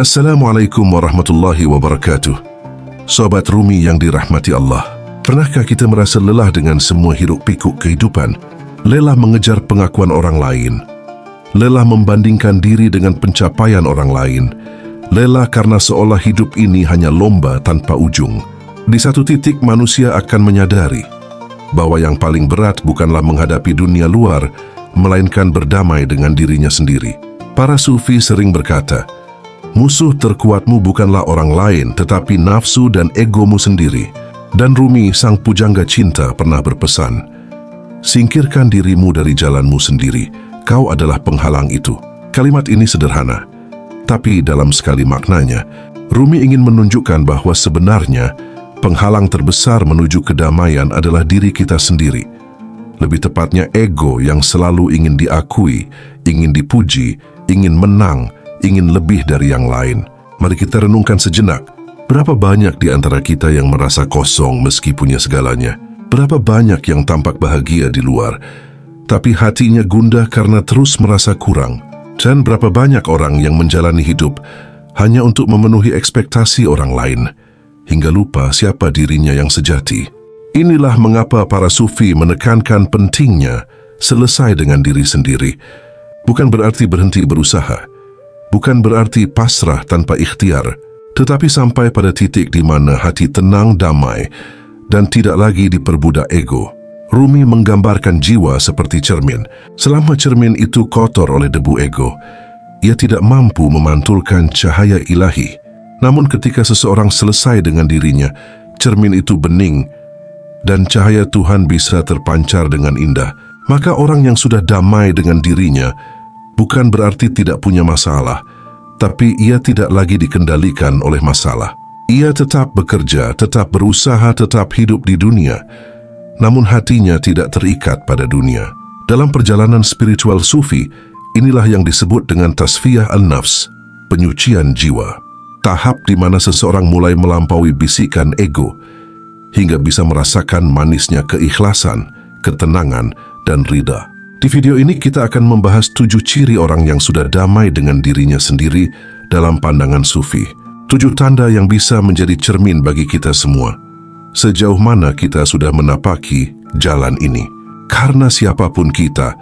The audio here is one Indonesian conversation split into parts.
Assalamualaikum warahmatullahi wabarakatuh. Sobat Rumi yang dirahmati Allah, pernahkah kita merasa lelah dengan semua hiruk-pikuk kehidupan? Lelah mengejar pengakuan orang lain, lelah membandingkan diri dengan pencapaian orang lain, lelah karena seolah hidup ini hanya lomba tanpa ujung. Di satu titik manusia akan menyadari bahwa yang paling berat bukanlah menghadapi dunia luar, melainkan berdamai dengan dirinya sendiri. Para sufi sering berkata, musuh terkuatmu bukanlah orang lain, tetapi nafsu dan egomu sendiri. Dan Rumi, sang pujangga cinta, pernah berpesan, singkirkan dirimu dari jalanmu sendiri, kau adalah penghalang itu. Kalimat ini sederhana, tapi dalam sekali maknanya, Rumi ingin menunjukkan bahwa sebenarnya penghalang terbesar menuju kedamaian adalah diri kita sendiri. Lebih tepatnya ego yang selalu ingin diakui, ingin dipuji, ingin menang, ingin lebih dari yang lain. Mari kita renungkan sejenak, berapa banyak di antara kita yang merasa kosong meski punya segalanya? Berapa banyak yang tampak bahagia di luar, tapi hatinya gundah karena terus merasa kurang? Dan berapa banyak orang yang menjalani hidup hanya untuk memenuhi ekspektasi orang lain, hingga lupa siapa dirinya yang sejati. Inilah mengapa para sufi menekankan pentingnya selesai dengan diri sendiri. Bukan berarti berhenti berusaha, bukan berarti pasrah tanpa ikhtiar, tetapi sampai pada titik di mana hati tenang, damai, dan tidak lagi diperbudak ego. Rumi menggambarkan jiwa seperti cermin. Selama cermin itu kotor oleh debu ego, ia tidak mampu memantulkan cahaya ilahi. Namun ketika seseorang selesai dengan dirinya, cermin itu bening dan cahaya Tuhan bisa terpancar dengan indah. Maka orang yang sudah damai dengan dirinya bukan berarti tidak punya masalah, tapi ia tidak lagi dikendalikan oleh masalah. Ia tetap bekerja, tetap berusaha, tetap hidup di dunia, namun hatinya tidak terikat pada dunia. Dalam perjalanan spiritual sufi, inilah yang disebut dengan tasfiyah an-nafs, penyucian jiwa. Tahap di mana seseorang mulai melampaui bisikan ego, hingga bisa merasakan manisnya keikhlasan, ketenangan, dan ridha. Di video ini kita akan membahas 7 ciri orang yang sudah damai dengan dirinya sendiri dalam pandangan sufi. 7 tanda yang bisa menjadi cermin bagi kita semua. Sejauh mana kita sudah menapaki jalan ini. Karena siapapun kita,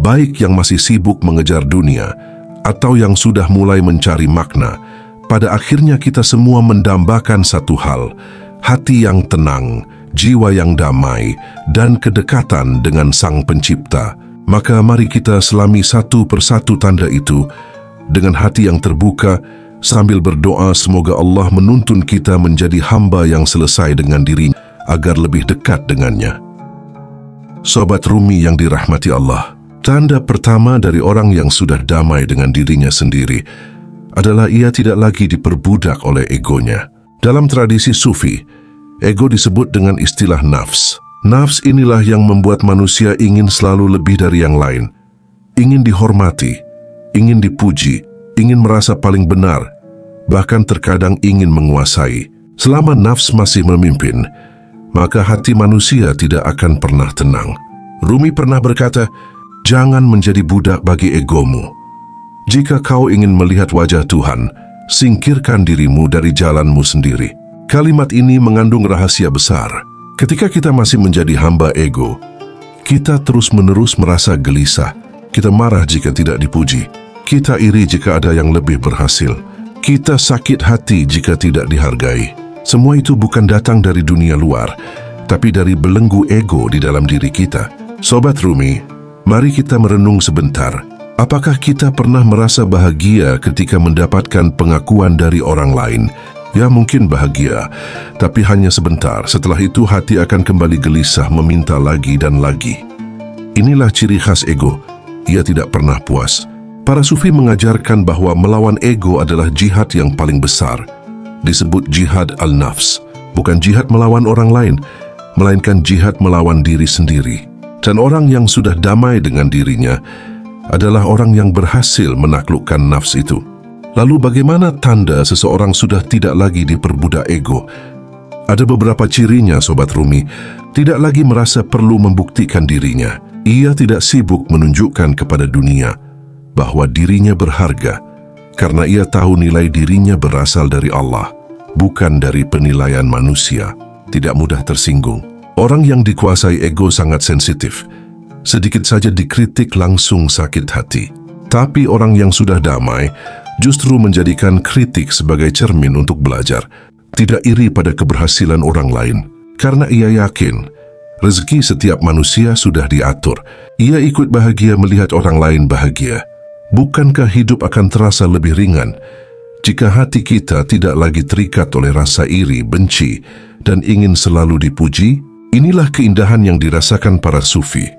baik yang masih sibuk mengejar dunia atau yang sudah mulai mencari makna, pada akhirnya kita semua mendambakan satu hal, hati yang tenang, jiwa yang damai, dan kedekatan dengan Sang Pencipta. Maka mari kita selami satu persatu tanda itu dengan hati yang terbuka, sambil berdoa semoga Allah menuntun kita menjadi hamba yang selesai dengan dirinya agar lebih dekat dengannya. Sobat Rumi yang dirahmati Allah, tanda pertama dari orang yang sudah damai dengan dirinya sendiri adalah ia tidak lagi diperbudak oleh egonya. Dalam tradisi sufi, ego disebut dengan istilah nafs. Nafs inilah yang membuat manusia ingin selalu lebih dari yang lain, ingin dihormati, ingin dipuji, ingin merasa paling benar, bahkan terkadang ingin menguasai. Selama nafs masih memimpin, maka hati manusia tidak akan pernah tenang. Rumi pernah berkata, jangan menjadi budak bagi egomu. Jika kau ingin melihat wajah Tuhan, singkirkan dirimu dari jalanmu sendiri. Kalimat ini mengandung rahasia besar. Ketika kita masih menjadi hamba ego, kita terus-menerus merasa gelisah. Kita marah jika tidak dipuji. Kita iri jika ada yang lebih berhasil. Kita sakit hati jika tidak dihargai. Semua itu bukan datang dari dunia luar, tapi dari belenggu ego di dalam diri kita. Sobat Rumi, mari kita merenung sebentar. Apakah kita pernah merasa bahagia ketika mendapatkan pengakuan dari orang lain? Ya, mungkin bahagia, tapi hanya sebentar. Setelah itu hati akan kembali gelisah, meminta lagi dan lagi. Inilah ciri khas ego. Ia tidak pernah puas. Para sufi mengajarkan bahwa melawan ego adalah jihad yang paling besar. Disebut jihad al-nafs. Bukan jihad melawan orang lain, melainkan jihad melawan diri sendiri. Dan orang yang sudah damai dengan dirinya adalah orang yang berhasil menaklukkan nafs itu. Lalu bagaimana tanda seseorang sudah tidak lagi diperbudak ego? Ada beberapa cirinya, Sobat Rumi. Tidak lagi merasa perlu membuktikan dirinya. Ia tidak sibuk menunjukkan kepada dunia bahwa dirinya berharga, karena ia tahu nilai dirinya berasal dari Allah, bukan dari penilaian manusia. Tidak mudah tersinggung. Orang yang dikuasai ego sangat sensitif. Sedikit saja dikritik langsung sakit hati. Tapi orang yang sudah damai justru menjadikan kritik sebagai cermin untuk belajar. Tidak iri pada keberhasilan orang lain. Karena ia yakin rezeki setiap manusia sudah diatur. Ia ikut bahagia melihat orang lain bahagia. Bukankah hidup akan terasa lebih ringan jika hati kita tidak lagi terikat oleh rasa iri, benci, dan ingin selalu dipuji? Inilah keindahan yang dirasakan para sufi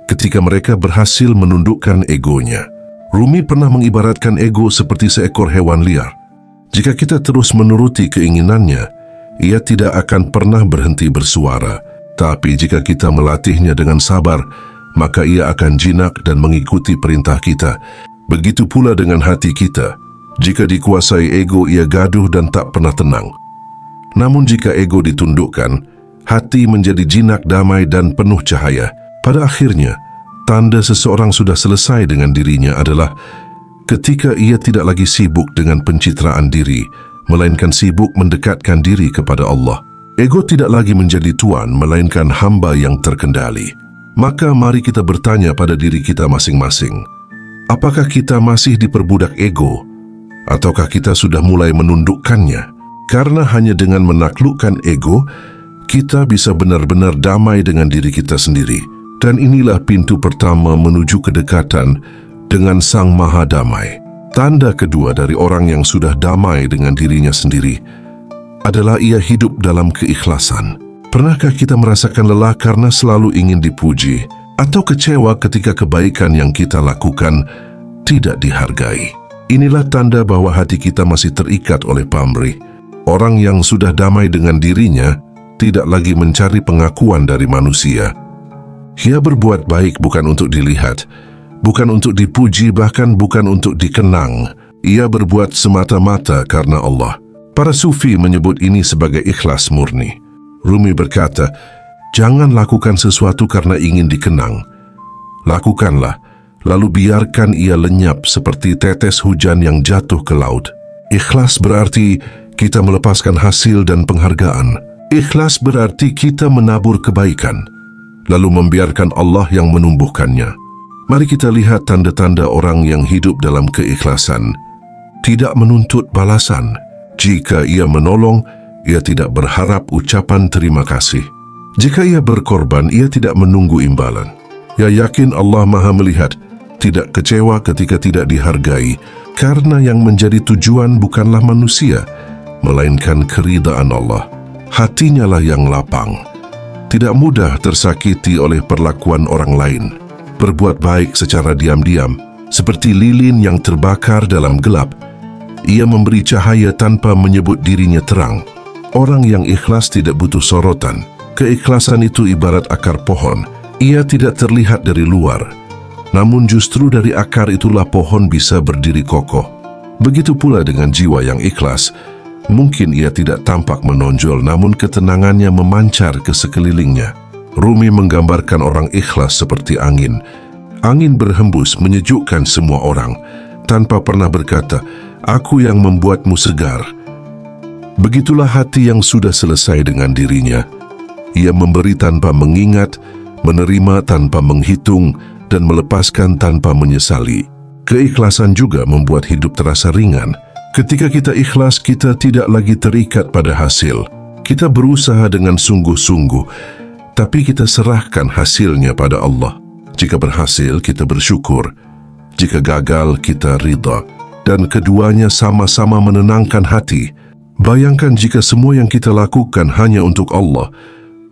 ketika mereka berhasil menundukkan egonya. Rumi pernah mengibaratkan ego seperti seekor hewan liar. Jika kita terus menuruti keinginannya, ia tidak akan pernah berhenti bersuara. Tapi jika kita melatihnya dengan sabar, maka ia akan jinak dan mengikuti perintah kita. Begitu pula dengan hati kita. Jika dikuasai ego, ia gaduh dan tak pernah tenang. Namun jika ego ditundukkan, hati menjadi jinak, damai dan penuh cahaya. Pada akhirnya, tanda seseorang sudah selesai dengan dirinya adalah ketika ia tidak lagi sibuk dengan pencitraan diri, melainkan sibuk mendekatkan diri kepada Allah. Ego tidak lagi menjadi tuan, melainkan hamba yang terkendali. Maka mari kita bertanya pada diri kita masing-masing. Apakah kita masih diperbudak ego, ataukah kita sudah mulai menundukkannya? Karena hanya dengan menaklukkan ego, kita bisa benar-benar damai dengan diri kita sendiri. Dan inilah pintu pertama menuju kedekatan dengan Sang Maha Damai. Tanda kedua dari orang yang sudah damai dengan dirinya sendiri adalah ia hidup dalam keikhlasan. Pernahkah kita merasakan lelah karena selalu ingin dipuji, atau kecewa ketika kebaikan yang kita lakukan tidak dihargai? Inilah tanda bahwa hati kita masih terikat oleh pamrih. Orang yang sudah damai dengan dirinya tidak lagi mencari pengakuan dari manusia. Ia berbuat baik bukan untuk dilihat, bukan untuk dipuji, bahkan bukan untuk dikenang. Ia berbuat semata-mata karena Allah. Para sufi menyebut ini sebagai ikhlas murni. Rumi berkata, jangan lakukan sesuatu karena ingin dikenang. Lakukanlah, lalu biarkan ia lenyap seperti tetes hujan yang jatuh ke laut. Ikhlas berarti kita melepaskan hasil dan penghargaan. Ikhlas berarti kita menabur kebaikan, lalu membiarkan Allah yang menumbuhkannya. Mari kita lihat tanda-tanda orang yang hidup dalam keikhlasan. Tidak menuntut balasan. Jika ia menolong, ia tidak berharap ucapan terima kasih. Jika ia berkorban, ia tidak menunggu imbalan. Ia yakin Allah Maha melihat, tidak kecewa ketika tidak dihargai, karena yang menjadi tujuan bukanlah manusia, melainkan keridaan Allah. Hatinya lah yang lapang. Tidak mudah tersakiti oleh perlakuan orang lain. Berbuat baik secara diam-diam, seperti lilin yang terbakar dalam gelap. Ia memberi cahaya tanpa menyebut dirinya terang. Orang yang ikhlas tidak butuh sorotan. Keikhlasan itu ibarat akar pohon. Ia tidak terlihat dari luar, namun justru dari akar itulah pohon bisa berdiri kokoh. Begitu pula dengan jiwa yang ikhlas. Mungkin ia tidak tampak menonjol, namun ketenangannya memancar ke sekelilingnya. Rumi menggambarkan orang ikhlas seperti angin. Angin berhembus menyejukkan semua orang, tanpa pernah berkata, "Aku yang membuatmu segar." Begitulah hati yang sudah selesai dengan dirinya. Ia memberi tanpa mengingat, menerima tanpa menghitung, dan melepaskan tanpa menyesali. Keikhlasan juga membuat hidup terasa ringan. Ketika kita ikhlas, kita tidak lagi terikat pada hasil. Kita berusaha dengan sungguh-sungguh, tapi kita serahkan hasilnya pada Allah. Jika berhasil, kita bersyukur. Jika gagal, kita ridha. Dan keduanya sama-sama menenangkan hati. Bayangkan jika semua yang kita lakukan hanya untuk Allah.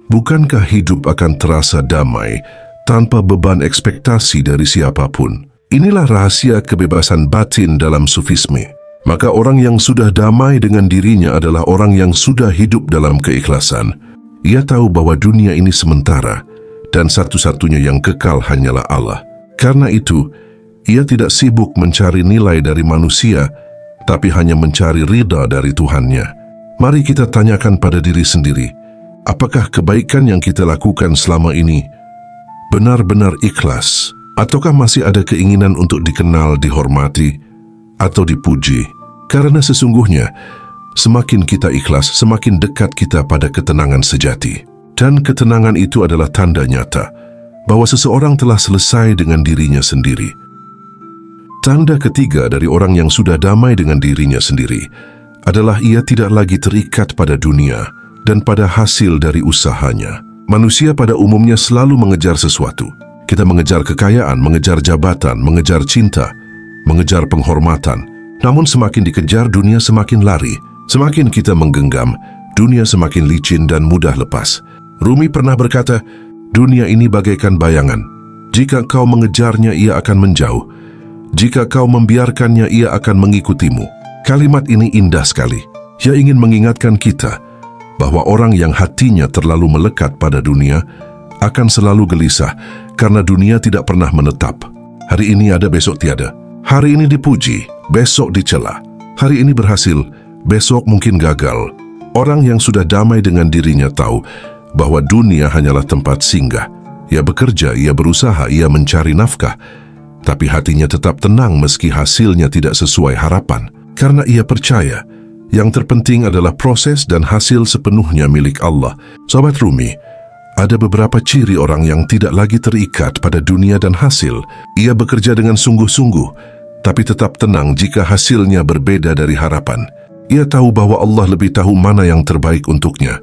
Bukankah hidup akan terasa damai, tanpa beban ekspektasi dari siapapun? Inilah rahasia kebebasan batin dalam sufisme. Maka orang yang sudah damai dengan dirinya adalah orang yang sudah hidup dalam keikhlasan. Ia tahu bahwa dunia ini sementara, dan satu-satunya yang kekal hanyalah Allah. Karena itu, ia tidak sibuk mencari nilai dari manusia, tapi hanya mencari ridha dari Tuhannya. Mari kita tanyakan pada diri sendiri, apakah kebaikan yang kita lakukan selama ini benar-benar ikhlas? Ataukah masih ada keinginan untuk dikenal, dihormati, atau dipuji. Karena sesungguhnya, semakin kita ikhlas, semakin dekat kita pada ketenangan sejati. Dan ketenangan itu adalah tanda nyata bahwa seseorang telah selesai dengan dirinya sendiri. Tanda ketiga dari orang yang sudah damai dengan dirinya sendiri adalah ia tidak lagi terikat pada dunia dan pada hasil dari usahanya. Manusia pada umumnya selalu mengejar sesuatu. Kita mengejar kekayaan, mengejar jabatan, mengejar cinta, mengejar penghormatan. Namun semakin dikejar, dunia semakin lari. Semakin kita menggenggam, dunia semakin licin dan mudah lepas. Rumi pernah berkata, dunia ini bagaikan bayangan. Jika kau mengejarnya, ia akan menjauh. Jika kau membiarkannya, ia akan mengikutimu. Kalimat ini indah sekali. Ia ingin mengingatkan kita bahwa orang yang hatinya terlalu melekat pada dunia akan selalu gelisah karena dunia tidak pernah menetap. Hari ini ada, besok tiada. Hari ini dipuji, besok dicela. Hari ini berhasil, besok mungkin gagal. Orang yang sudah damai dengan dirinya tahu bahwa dunia hanyalah tempat singgah. Ia bekerja, ia berusaha, ia mencari nafkah. Tapi hatinya tetap tenang meski hasilnya tidak sesuai harapan. Karena ia percaya, yang terpenting adalah proses dan hasil sepenuhnya milik Allah. Sobat Rumi, ada beberapa ciri orang yang tidak lagi terikat pada dunia dan hasil. Ia bekerja dengan sungguh-sungguh, tapi tetap tenang jika hasilnya berbeda dari harapan. Ia tahu bahwa Allah lebih tahu mana yang terbaik untuknya.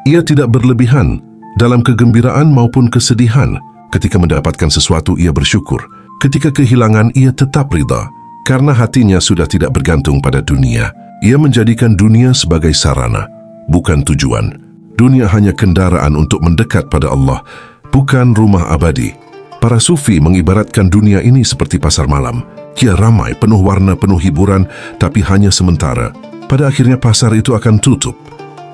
Ia tidak berlebihan dalam kegembiraan maupun kesedihan. Ketika mendapatkan sesuatu, ia bersyukur. Ketika kehilangan, ia tetap ridha. Karena hatinya sudah tidak bergantung pada dunia. Ia menjadikan dunia sebagai sarana, bukan tujuan. Dunia hanya kendaraan untuk mendekat pada Allah, bukan rumah abadi. Para sufi mengibaratkan dunia ini seperti pasar malam. Ia ramai, penuh warna, penuh hiburan, tapi hanya sementara. Pada akhirnya pasar itu akan tutup,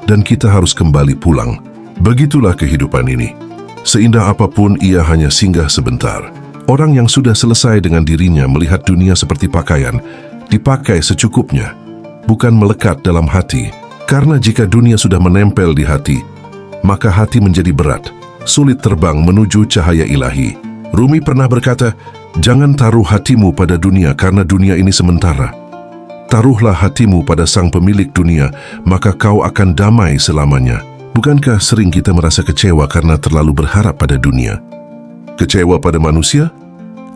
dan kita harus kembali pulang. Begitulah kehidupan ini. Seindah apapun, ia hanya singgah sebentar. Orang yang sudah selesai dengan dirinya melihat dunia seperti pakaian, dipakai secukupnya, bukan melekat dalam hati. Karena jika dunia sudah menempel di hati, maka hati menjadi berat, sulit terbang menuju cahaya ilahi. Rumi pernah berkata, jangan taruh hatimu pada dunia karena dunia ini sementara. Taruhlah hatimu pada sang pemilik dunia, maka kau akan damai selamanya. Bukankah sering kita merasa kecewa karena terlalu berharap pada dunia? Kecewa pada manusia,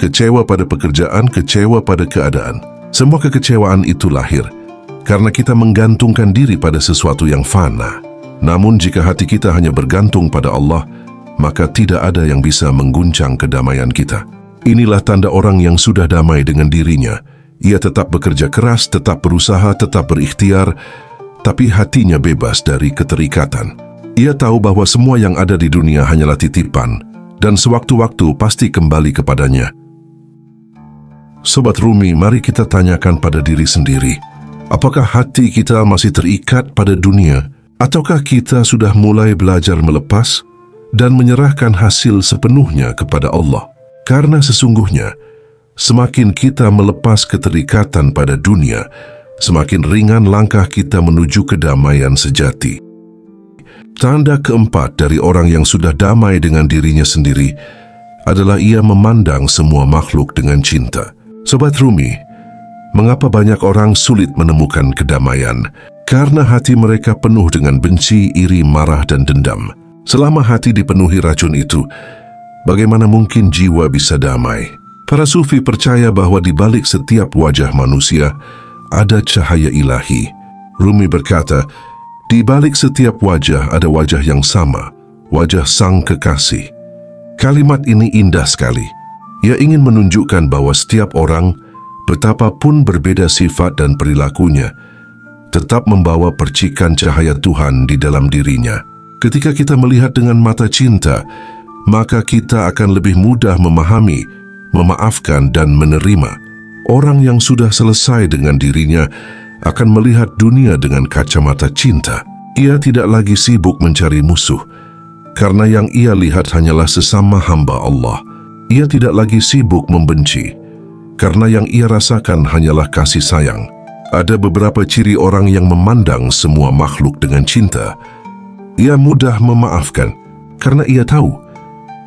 kecewa pada pekerjaan, kecewa pada keadaan. Semua kekecewaan itu lahir karena kita menggantungkan diri pada sesuatu yang fana. Namun jika hati kita hanya bergantung pada Allah, maka tidak ada yang bisa mengguncang kedamaian kita. Inilah tanda orang yang sudah damai dengan dirinya. Ia tetap bekerja keras, tetap berusaha, tetap berikhtiar, tapi hatinya bebas dari keterikatan. Ia tahu bahwa semua yang ada di dunia hanyalah titipan, dan sewaktu-waktu pasti kembali kepadanya. Sobat Rumi, mari kita tanyakan pada diri sendiri, apakah hati kita masih terikat pada dunia, ataukah kita sudah mulai belajar melepas dan menyerahkan hasil sepenuhnya kepada Allah? Karena sesungguhnya, semakin kita melepas keterikatan pada dunia, semakin ringan langkah kita menuju kedamaian sejati. Tanda keempat dari orang yang sudah damai dengan dirinya sendiri adalah ia memandang semua makhluk dengan cinta. Sobat Rumi, mengapa banyak orang sulit menemukan kedamaian? Karena hati mereka penuh dengan benci, iri, marah, dan dendam. Selama hati dipenuhi racun itu, bagaimana mungkin jiwa bisa damai? Para sufi percaya bahwa di balik setiap wajah manusia ada cahaya ilahi. Rumi berkata, di balik setiap wajah ada wajah yang sama, wajah sang kekasih. Kalimat ini indah sekali. Ia ingin menunjukkan bahwa setiap orang, betapapun berbeda sifat dan perilakunya, tetap membawa percikan cahaya Tuhan di dalam dirinya. Ketika kita melihat dengan mata cinta, maka kita akan lebih mudah memahami, memaafkan, dan menerima. Orang yang sudah selesai dengan dirinya akan melihat dunia dengan kacamata cinta. Ia tidak lagi sibuk mencari musuh, karena yang ia lihat hanyalah sesama hamba Allah. Ia tidak lagi sibuk membenci, karena yang ia rasakan hanyalah kasih sayang. Ada beberapa ciri orang yang memandang semua makhluk dengan cinta. Ia mudah memaafkan, karena ia tahu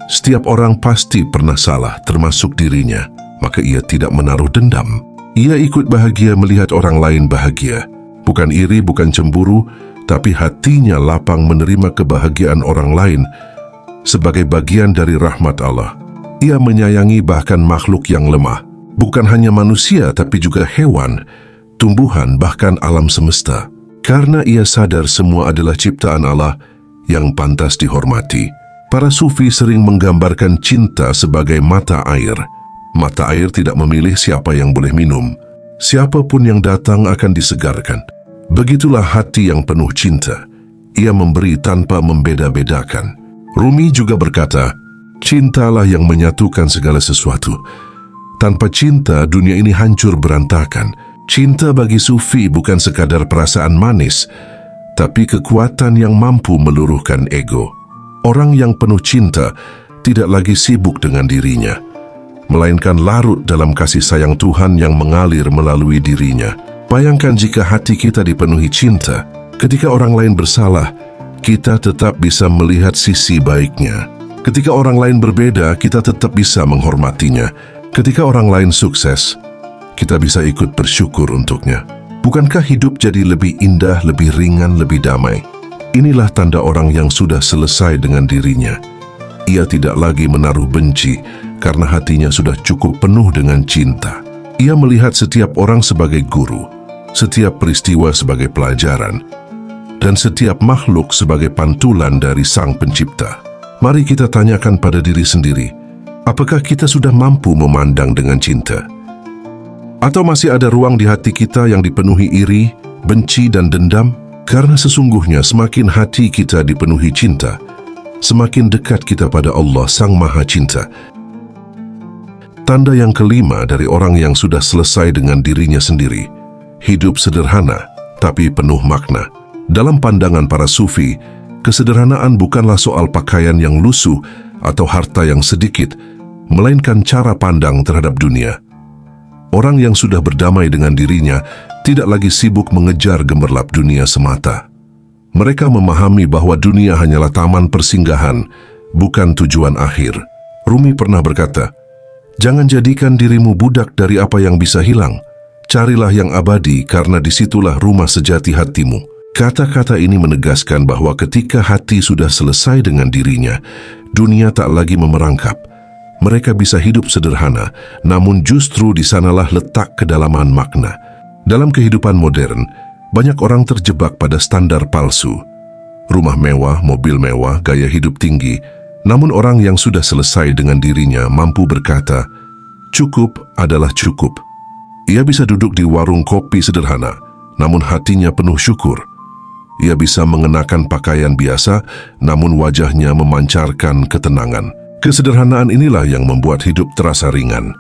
setiap orang pasti pernah salah, termasuk dirinya. Maka ia tidak menaruh dendam. Ia ikut bahagia melihat orang lain bahagia. Bukan iri, bukan cemburu, tapi hatinya lapang menerima kebahagiaan orang lain sebagai bagian dari rahmat Allah. Ia menyayangi bahkan makhluk yang lemah. Bukan hanya manusia, tapi juga hewan, tumbuhan, bahkan alam semesta. Karena ia sadar semua adalah ciptaan Allah yang pantas dihormati. Para sufi sering menggambarkan cinta sebagai mata air. Mata air tidak memilih siapa yang boleh minum. Siapapun yang datang akan disegarkan. Begitulah hati yang penuh cinta. Ia memberi tanpa membeda-bedakan. Rumi juga berkata, cintalah yang menyatukan segala sesuatu. Tanpa cinta, dunia ini hancur berantakan. Cinta bagi sufi bukan sekadar perasaan manis, tapi kekuatan yang mampu meluruhkan ego. Orang yang penuh cinta tidak lagi sibuk dengan dirinya, melainkan larut dalam kasih sayang Tuhan yang mengalir melalui dirinya. Bayangkan jika hati kita dipenuhi cinta, ketika orang lain bersalah, kita tetap bisa melihat sisi baiknya. Ketika orang lain berbeda, kita tetap bisa menghormatinya. Ketika orang lain sukses, kita bisa ikut bersyukur untuknya. Bukankah hidup jadi lebih indah, lebih ringan, lebih damai? Inilah tanda orang yang sudah selesai dengan dirinya. Ia tidak lagi menaruh benci karena hatinya sudah cukup penuh dengan cinta. Ia melihat setiap orang sebagai guru, setiap peristiwa sebagai pelajaran, dan setiap makhluk sebagai pantulan dari Sang Pencipta. Mari kita tanyakan pada diri sendiri, apakah kita sudah mampu memandang dengan cinta? Atau masih ada ruang di hati kita yang dipenuhi iri, benci, dan dendam? Karena sesungguhnya semakin hati kita dipenuhi cinta, semakin dekat kita pada Allah Sang Maha Cinta. Tanda yang kelima dari orang yang sudah selesai dengan dirinya sendiri, hidup sederhana tapi penuh makna. Dalam pandangan para sufi, kesederhanaan bukanlah soal pakaian yang lusuh atau harta yang sedikit, melainkan cara pandang terhadap dunia. Orang yang sudah berdamai dengan dirinya tidak lagi sibuk mengejar gemerlap dunia semata. Mereka memahami bahwa dunia hanyalah taman persinggahan, bukan tujuan akhir. Rumi pernah berkata, "Jangan jadikan dirimu budak dari apa yang bisa hilang. Carilah yang abadi karena disitulah rumah sejati hatimu." Kata-kata ini menegaskan bahwa ketika hati sudah selesai dengan dirinya, dunia tak lagi memerangkap. Mereka bisa hidup sederhana, namun justru di sanalah letak kedalaman makna. Dalam kehidupan modern, banyak orang terjebak pada standar palsu. Rumah mewah, mobil mewah, gaya hidup tinggi. Namun orang yang sudah selesai dengan dirinya mampu berkata, cukup adalah cukup. Ia bisa duduk di warung kopi sederhana, namun hatinya penuh syukur. Ia bisa mengenakan pakaian biasa, namun wajahnya memancarkan ketenangan. Kesederhanaan inilah yang membuat hidup terasa ringan.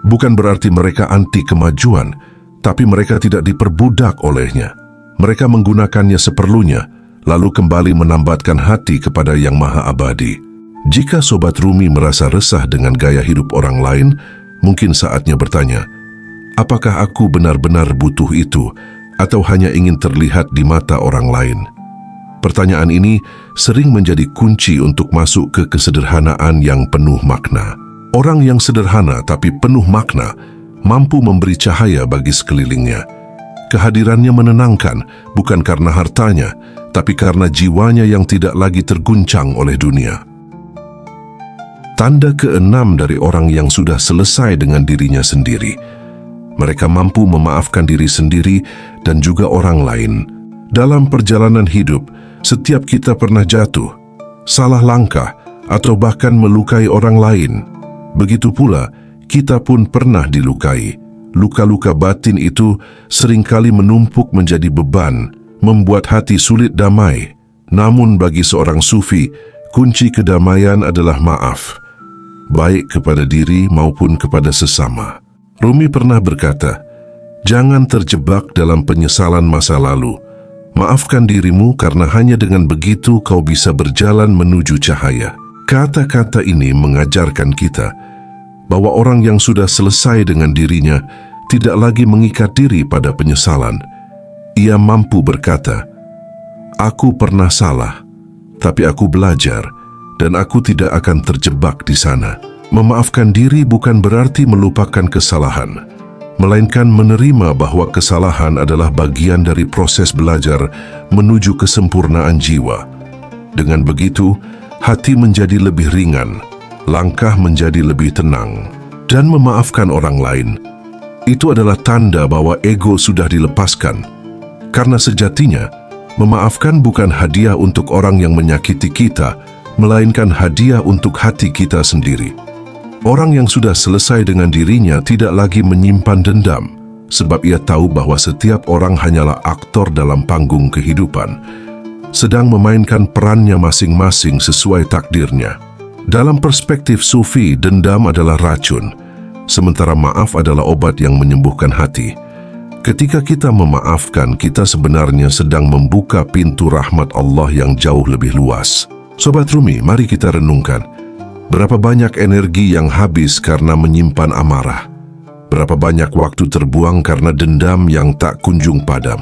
Bukan berarti mereka anti kemajuan, tapi mereka tidak diperbudak olehnya. Mereka menggunakannya seperlunya, lalu kembali menambatkan hati kepada Yang Maha Abadi. Jika Sobat Rumi merasa resah dengan gaya hidup orang lain, mungkin saatnya bertanya, apakah aku benar-benar butuh itu, atau hanya ingin terlihat di mata orang lain? Pertanyaan ini sering menjadi kunci untuk masuk ke kesederhanaan yang penuh makna. Orang yang sederhana tapi penuh makna mampu memberi cahaya bagi sekelilingnya. Kehadirannya menenangkan, bukan karena hartanya, tapi karena jiwanya yang tidak lagi terguncang oleh dunia. Tanda keenam dari orang yang sudah selesai dengan dirinya sendiri. Mereka mampu memaafkan diri sendiri dan juga orang lain. Dalam perjalanan hidup, setiap kita pernah jatuh, salah langkah, atau bahkan melukai orang lain. Begitu pula, kita pun pernah dilukai. Luka-luka batin itu seringkali menumpuk menjadi beban, membuat hati sulit damai. Namun bagi seorang sufi, kunci kedamaian adalah maaf, baik kepada diri maupun kepada sesama. Rumi pernah berkata, jangan terjebak dalam penyesalan masa lalu. Maafkan dirimu karena hanya dengan begitu kau bisa berjalan menuju cahaya. Kata-kata ini mengajarkan kita bahwa orang yang sudah selesai dengan dirinya tidak lagi mengikat diri pada penyesalan. Ia mampu berkata, aku pernah salah, tapi aku belajar dan aku tidak akan terjebak di sana. Memaafkan diri bukan berarti melupakan kesalahan. melainkan menerima bahwa kesalahan adalah bagian dari proses belajar menuju kesempurnaan jiwa. Dengan begitu, hati menjadi lebih ringan, langkah menjadi lebih tenang, dan memaafkan orang lain. Itu adalah tanda bahwa ego sudah dilepaskan. Karena sejatinya, memaafkan bukan hadiah untuk orang yang menyakiti kita, melainkan hadiah untuk hati kita sendiri. Orang yang sudah selesai dengan dirinya tidak lagi menyimpan dendam, sebab ia tahu bahwa setiap orang hanyalah aktor dalam panggung kehidupan, sedang memainkan perannya masing-masing sesuai takdirnya. Dalam perspektif Sufi, dendam adalah racun, sementara maaf adalah obat yang menyembuhkan hati. Ketika kita memaafkan, kita sebenarnya sedang membuka pintu rahmat Allah yang jauh lebih luas. Sobat Rumi, mari kita renungkan. Berapa banyak energi yang habis karena menyimpan amarah? Berapa banyak waktu terbuang karena dendam yang tak kunjung padam?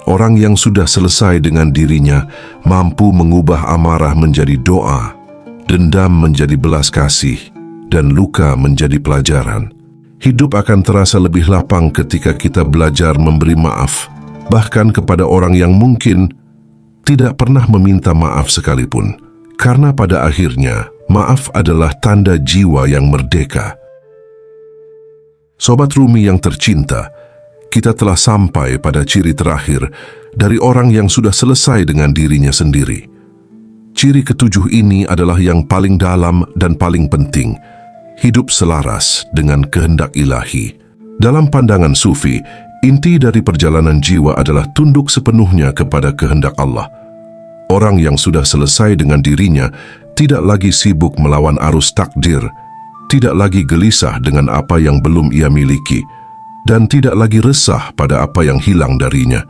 Orang yang sudah selesai dengan dirinya mampu mengubah amarah menjadi doa, dendam menjadi belas kasih, dan luka menjadi pelajaran. Hidup akan terasa lebih lapang ketika kita belajar memberi maaf, bahkan kepada orang yang mungkin tidak pernah meminta maaf sekalipun. Karena pada akhirnya, maaf adalah tanda jiwa yang merdeka. Sobat Rumi yang tercinta, kita telah sampai pada ciri terakhir dari orang yang sudah selesai dengan dirinya sendiri. Ciri ketujuh ini adalah yang paling dalam dan paling penting, hidup selaras dengan kehendak ilahi. Dalam pandangan Sufi, inti dari perjalanan jiwa adalah tunduk sepenuhnya kepada kehendak Allah. Orang yang sudah selesai dengan dirinya tidak lagi sibuk melawan arus takdir, tidak lagi gelisah dengan apa yang belum ia miliki, dan tidak lagi resah pada apa yang hilang darinya.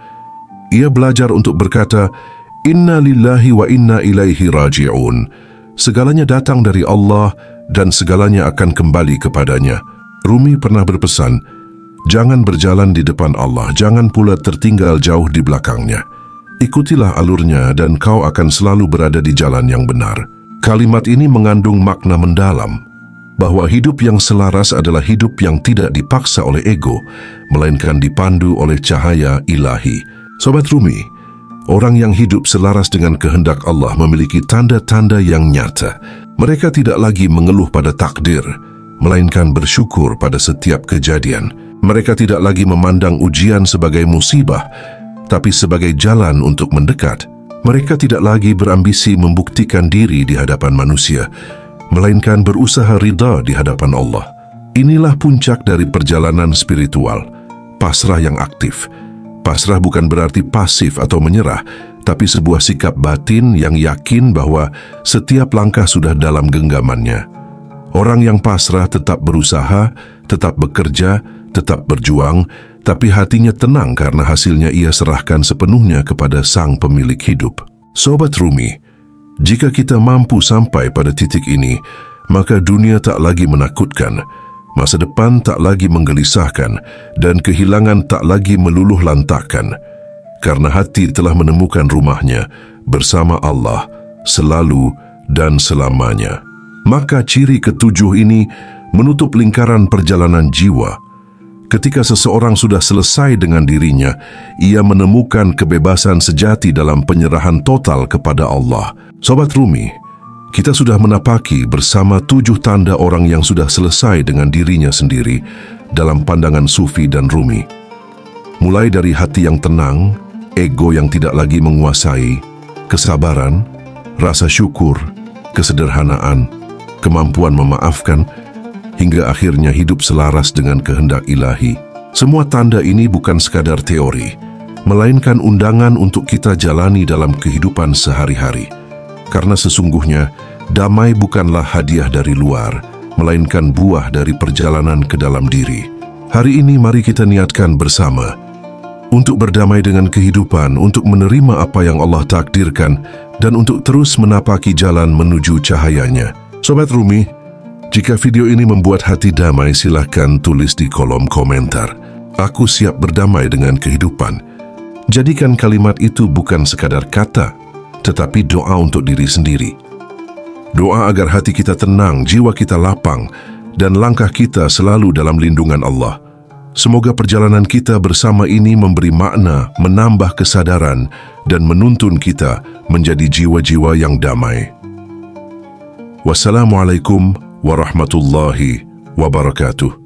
Ia belajar untuk berkata, "Inna lillahi wa inna ilaihi raji'un." Segalanya datang dari Allah dan segalanya akan kembali kepadanya. Rumi pernah berpesan, jangan berjalan di depan Allah, jangan pula tertinggal jauh di belakangnya. Ikutilah alurnya dan kau akan selalu berada di jalan yang benar. Kalimat ini mengandung makna mendalam, bahwa hidup yang selaras adalah hidup yang tidak dipaksa oleh ego, melainkan dipandu oleh cahaya ilahi. Sobat Rumi, orang yang hidup selaras dengan kehendak Allah memiliki tanda-tanda yang nyata. Mereka tidak lagi mengeluh pada takdir, melainkan bersyukur pada setiap kejadian. Mereka tidak lagi memandang ujian sebagai musibah, tapi sebagai jalan untuk mendekat. Mereka tidak lagi berambisi membuktikan diri di hadapan manusia, melainkan berusaha ridha di hadapan Allah. Inilah puncak dari perjalanan spiritual, pasrah yang aktif. Pasrah bukan berarti pasif atau menyerah, tapi sebuah sikap batin yang yakin bahwa setiap langkah sudah dalam genggamannya. Orang yang pasrah tetap berusaha, tetap bekerja, tetap berjuang, tapi hatinya tenang karena hasilnya ia serahkan sepenuhnya kepada Sang Pemilik hidup. Sobat Rumi, jika kita mampu sampai pada titik ini, maka dunia tak lagi menakutkan, masa depan tak lagi menggelisahkan, dan kehilangan tak lagi meluluh lantakkan, karena hati telah menemukan rumahnya bersama Allah selalu dan selamanya. Maka ciri ketujuh ini menutup lingkaran perjalanan jiwa. Ketika seseorang sudah selesai dengan dirinya, ia menemukan kebebasan sejati dalam penyerahan total kepada Allah. Sobat Rumi, kita sudah menapaki bersama 7 tanda orang yang sudah selesai dengan dirinya sendiri dalam pandangan Sufi dan Rumi. Mulai dari hati yang tenang, ego yang tidak lagi menguasai, kesabaran, rasa syukur, kesederhanaan, kemampuan memaafkan, hingga akhirnya hidup selaras dengan kehendak ilahi. Semua tanda ini bukan sekadar teori, melainkan undangan untuk kita jalani dalam kehidupan sehari-hari. Karena sesungguhnya, damai bukanlah hadiah dari luar, melainkan buah dari perjalanan ke dalam diri. Hari ini mari kita niatkan bersama untuk berdamai dengan kehidupan, untuk menerima apa yang Allah takdirkan, dan untuk terus menapaki jalan menuju cahayanya. Sobat Rumi, jika video ini membuat hati damai, silakan tulis di kolom komentar. Aku siap berdamai dengan kehidupan. Jadikan kalimat itu bukan sekadar kata, tetapi doa untuk diri sendiri. Doa agar hati kita tenang, jiwa kita lapang, dan langkah kita selalu dalam lindungan Allah. Semoga perjalanan kita bersama ini memberi makna, menambah kesadaran dan menuntun kita menjadi jiwa-jiwa yang damai. Wassalamualaikum warahmatullahi wabarakatuh.